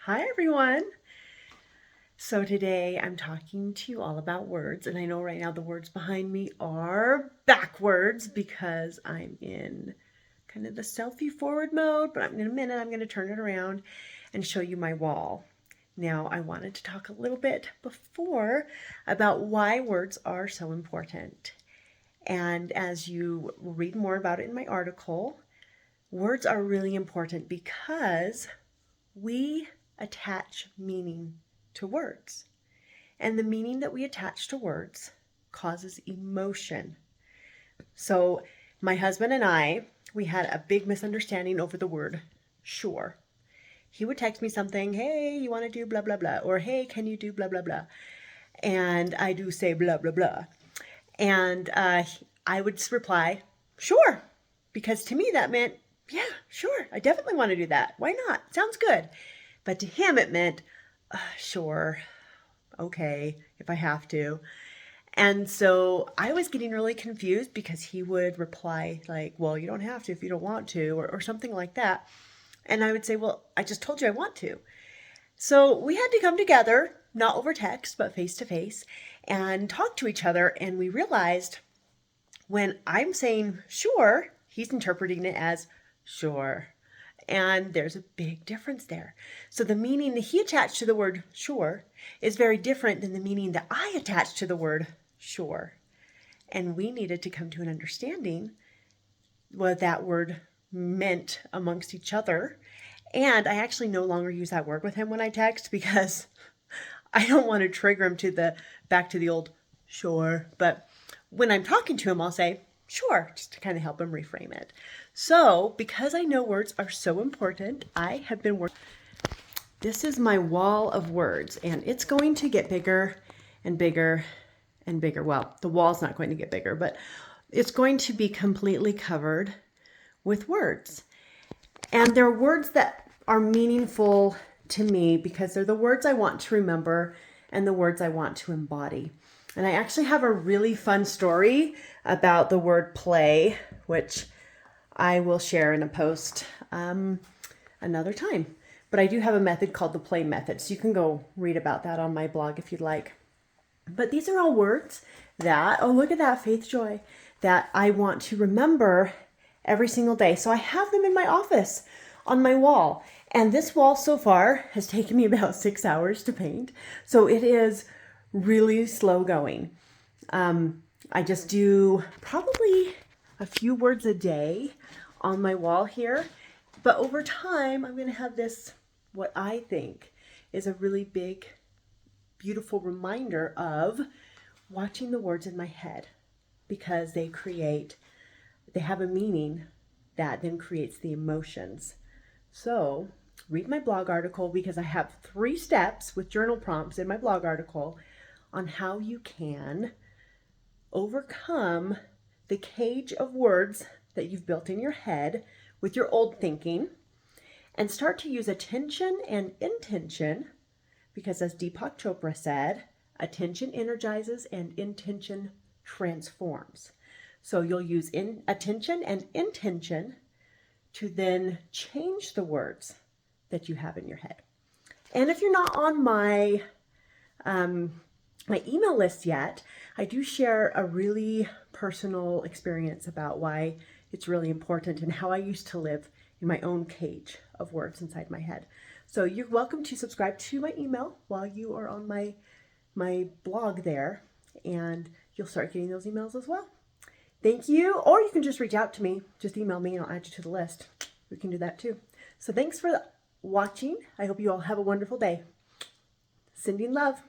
Hi everyone. So today I'm talking to you all about words, and I know right now the words behind me are backwards because I'm in kind of the selfie forward mode, but in a minute I'm going to turn it around and show you my wall. Now I wanted to talk a little bit before about why words are so important. And as you will read more about it in my article, words are really important because we attach meaning to words. And the meaning that we attach to words causes emotion. So my husband and we had a big misunderstanding over the word sure. He would text me something, hey, you want to do blah, blah, blah, or hey, can you do blah, blah, blah. And I do say blah, blah, blah. And I would reply, sure, because to me that meant, yeah, sure, I definitely want to do that. Why not? Sounds good. But to him it meant, sure, okay, if I have to. And so I was getting really confused because he would reply like, well, you don't have to if you don't want to, or something like that. And I would say, well, I just told you I want to. So we had to come together, not over text, but face to face, and talk to each other. And we realized when I'm saying sure, he's interpreting it as sure. And there's a big difference there. So the meaning that he attached to the word sure is very different than the meaning that I attached to the word sure. And we needed to come to an understanding what that word meant amongst each other. And I actually no longer use that word with him when I text because I don't want to trigger him to back to the old sure. But when I'm talking to him, I'll say sure, just to kind of help him reframe it. So because I know words are so important, I have been working. This is my wall of words, and it's going to get bigger and bigger and bigger. Well, the wall's not going to get bigger, but it's going to be completely covered with words. And they're words that are meaningful to me because they're the words I want to remember and the words I want to embody. And I actually have a really fun story about the word play, which I will share in a post another time. But I do have a method called the play method, so you can go read about that on my blog if you'd like. But these are all words that, oh, look at that, Faith Joy, that I want to remember every single day. So I have them in my office on my wall. And this wall so far has taken me about 6 hours to paint. So it is really slow going. I just do probably a few words a day on my wall here. But over time, I'm going to have this, what I think is a really big, beautiful reminder of watching the words in my head because they have a meaning that then creates the emotions. So read my blog article because I have 3 steps with journal prompts in my blog article on how you can overcome the cage of words that you've built in your head with your old thinking and start to use attention and intention because, as Deepak Chopra said, attention energizes and intention transforms. So you'll use attention and intention to then change the words that you have in your head. And if you're not on my email list yet, I do share a really personal experience about why it's really important and how I used to live in my own cage of words inside my head. So you're welcome to subscribe to my email while you are on my blog there, and you'll start getting those emails as well. Thank you. Or you can just reach out to me. Just email me and I'll add you to the list. We can do that too. So thanks for watching. I hope you all have a wonderful day. Sending love.